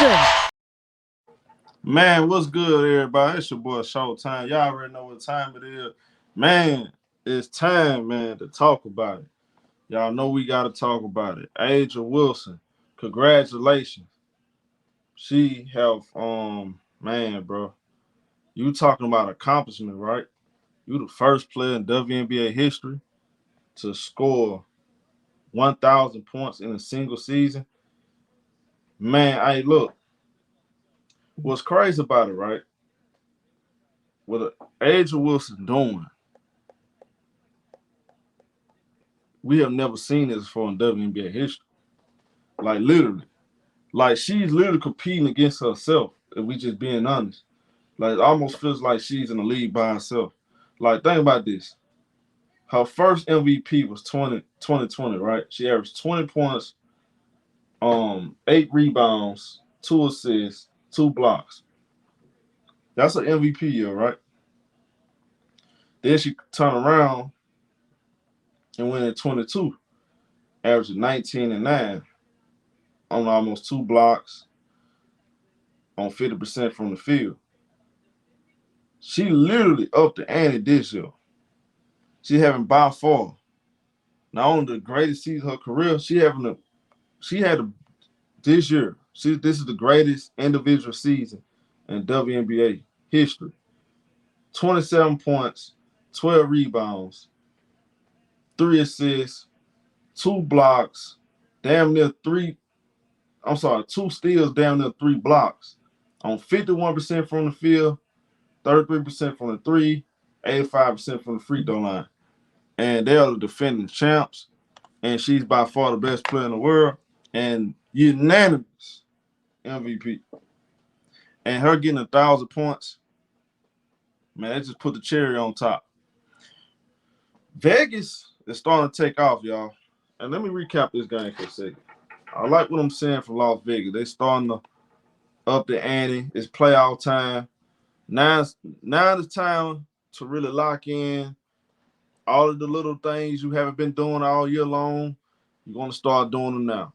Wilson. Man, what's good, everybody? It's your boy Showtime. Y'all already know what time it is. Man, it's time, man, to talk about it. Y'all know we got to talk about it. Angel Wilson, congratulations. She have, man, bro, you talking about accomplishment, right? You the first player in WNBA history to score 1,000 points in a single season. Man, hey, look, what's crazy about it, right? What Angel Wilson doing, we have never seen this before in WNBA history. Like literally. Like she's literally competing against herself, if we just being honest. Like it almost feels like she's in the league by herself. Like think about this. Her first MVP was 2020, right? She averaged 20 points, 8 rebounds, 2 assists, 2 blocks. That's an MVP year, right? Then she turned around and went in 22, averaging 19 and 9 on almost 2 blocks on 50% from the field. She literally upped the ante this year. She having by far not only the greatest season of her career, she had a, this year. This is the greatest individual season in WNBA history. 27 points, 12 rebounds, 3 assists, 2 blocks, damn near three. I'm sorry, 2 steals, damn near 3 blocks on 51% from the field, 33% from the three, 85% from the free throw line. And they are the defending champs. And she's by far the best player in the world and unanimous MVP. And her getting 1,000 points, man, that just put the cherry on top. Vegas is starting to take off, y'all. And let me recap this game for a second. I like what I'm saying from Las Vegas. They starting to up the ante. It's playoff time. Now it's time to really lock in all of the little things you haven't been doing all year long. You're going to start doing them now.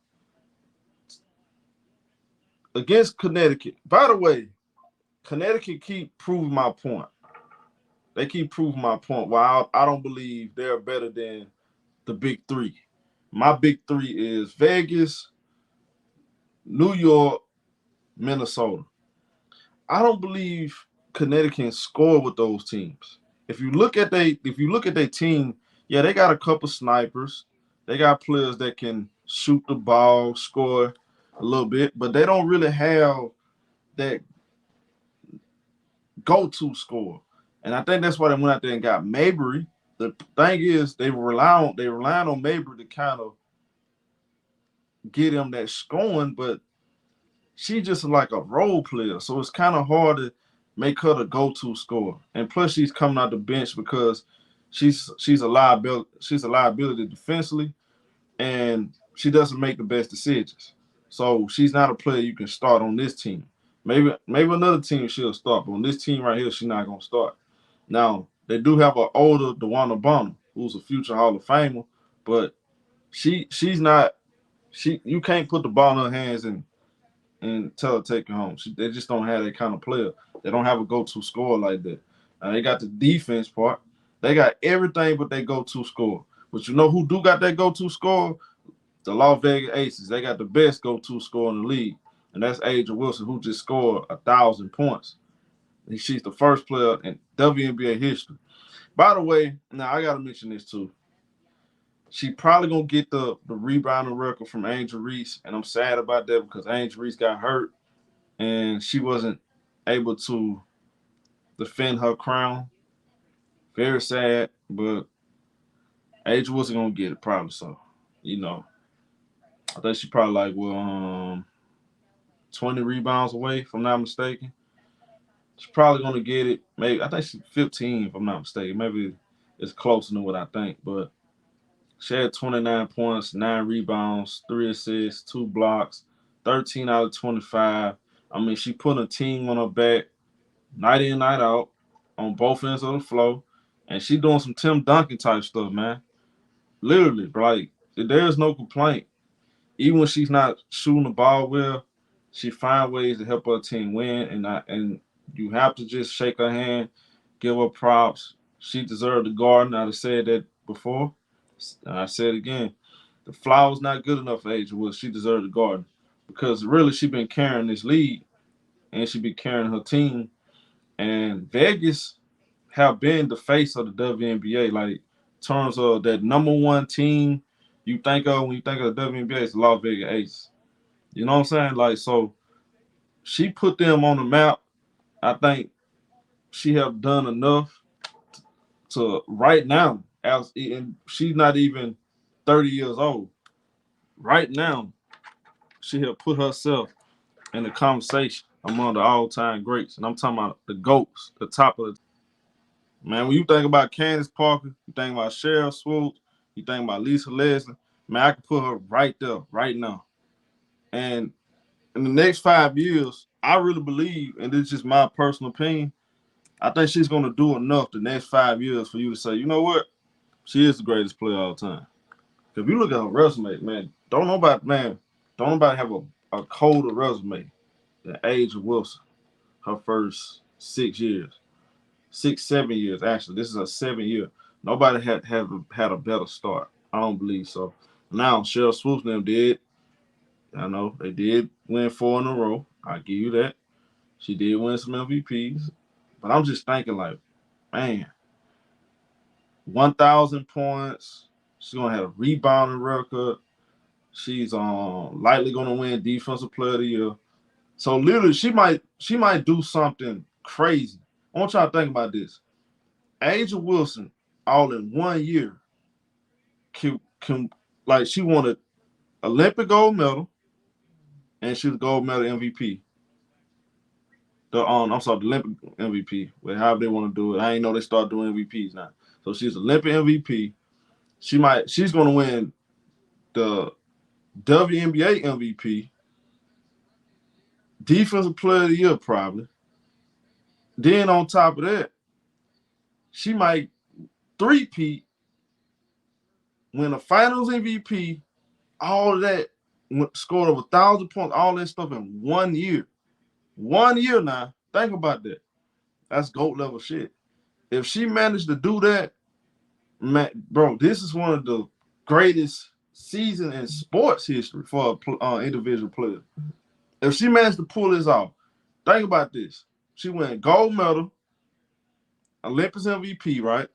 Against Connecticut. By the way, Connecticut keep proving my point. They keep proving my point. Why I don't believe they're better than the big three. My big three is Vegas, New York, Minnesota. I don't believe Connecticut can score with those teams. If you look at their team, yeah, they got a couple snipers. They got players that can shoot the ball, score a little bit, but they don't really have that go-to score. And I think that's why they went out there and got Mabry. The thing is, they rely on Mabry to kind of get him that scoring, but she just like a role player, so it's kind of hard to make her the go-to scorer. And plus, she's coming out the bench because she's a liability. She's a liability defensively, and she doesn't make the best decisions. So she's not a player you can start on this team. Maybe another team she'll start, but on this team right here, she's not gonna start. Now they do have an older DeWanna Bonner, who's a future Hall of Famer, but she's not. You can't put the ball in her hands and tell her to take it home. They just don't have that kind of player. They don't have a go-to scorer like that. Now they got the defense part. They got everything but they go-to scorer. But you know who do got that go-to scorer? The Las Vegas Aces. They got the best go-to scorer in the league, and that's Angel Wilson, who just scored 1,000 points. She's the first player in WNBA history. By the way, now I gotta mention this too. She probably gonna get the rebounding record from Angel Reese, and I'm sad about that because Angel Reese got hurt and she wasn't able to defend her crown. Very sad, but Angel wasn't gonna get it probably. So, I think she probably 20 rebounds away, if I'm not mistaken. She's probably gonna get it. Maybe I think she's 15, if I'm not mistaken. Maybe it's closer than what I think, but she had 29 points, 9 rebounds, 3 assists, 2 blocks, 13 out of 25. I mean, she put a team on her back night in, night out on both ends of the floor. And she doing some Tim Duncan type stuff, man. Literally, like, there's no complaint. Even when she's not shooting the ball well, She find ways to help her team win, and you have to just shake her hand, give her props. She deserved the garden. I've said that before. I said it again. The flowers not good enough for A'ja Wilson. She deserved the garden because really she been carrying this league and she been carrying her team. And Vegas have been the face of the WNBA. Like in terms of that number one team you think of when you think of the WNBA, it's the Las Vegas Aces. You know what I'm saying? Like so, she put them on the map. I think she have done enough to right now. As and she's not even 30 years old. Right now, she have put herself in the conversation among the all-time greats, and I'm talking about the goats, the top of the man. When you think about Candace Parker, you think about Cheryl Swoops, you think about Lisa Leslie. Man, I can put her right there, right now. And in the next 5 years, I really believe, and this is just my personal opinion, I think she's going to do enough the next 5 years for you to say, you know what? She is the greatest player of all time. If you look at her resume, man, don't nobody have a colder resume than A'ja Wilson. Her first 6 years, 6, 7 years actually. This is a 7 year. Nobody had a better start. I don't believe so. Now Cheryl Swoops them did. I know they did win 4 in a row. I give you that. She did win some MVPs, but I'm just thinking like, man, 1,000 points. She's gonna have a rebounding record. She's likely gonna win Defensive Player of the Year. So literally, she might do something crazy. I want y'all to think about this. A'ja Wilson, all in 1 year, can like she won an Olympic gold medal and she was gold medal MVP. The Olympic MVP. Well, however they want to do it. I ain't know they start doing MVPs now. So she's Olympic MVP. She's gonna win the WNBA MVP, Defensive Player of the Year probably. Then on top of that, she might three-peat, win a Finals MVP, all of that, scored over 1,000 points, all that stuff in 1 year. 1 year now. Think about that. That's GOAT level shit. If she managed to do that, man, bro, this is one of the greatest seasons in sports history for an individual player. If she managed to pull this off, think about this. She went gold medal, Olympics MVP, right?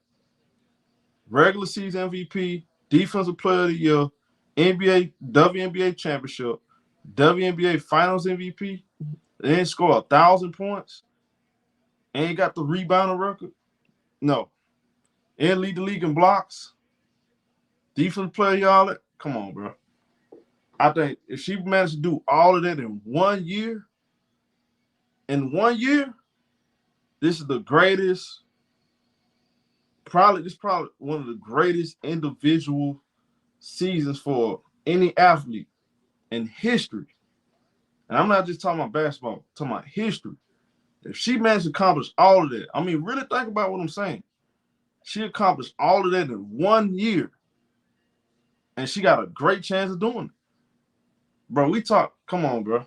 Regular season MVP, Defensive Player of the Year, NBA, WNBA championship, WNBA Finals MVP, and score 1,000 points, and got the rebounding record. No, and lead the league in blocks, Defensive Player of the Year. Come on, bro. I think if she managed to do all of that in 1 year, this is the greatest. This is probably one of the greatest individual seasons for any athlete in history. And I'm not just talking about basketball, I'm talking about history. If she managed to accomplish all of that, I mean, really think about what I'm saying. She accomplished all of that in 1 year, and she got a great chance of doing it. Bro, come on, bro.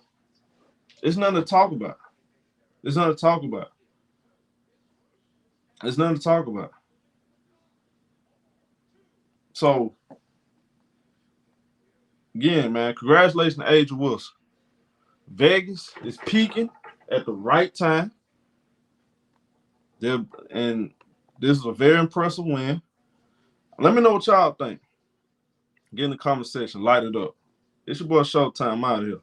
It's nothing to talk about. It's nothing to talk about. It's nothing to talk about. So, again, man, congratulations to A'ja Wilson. Vegas is peaking at the right time. And this is a very impressive win. Let me know what y'all think. Get in the comment section. Light it up. It's your boy Showtime out here.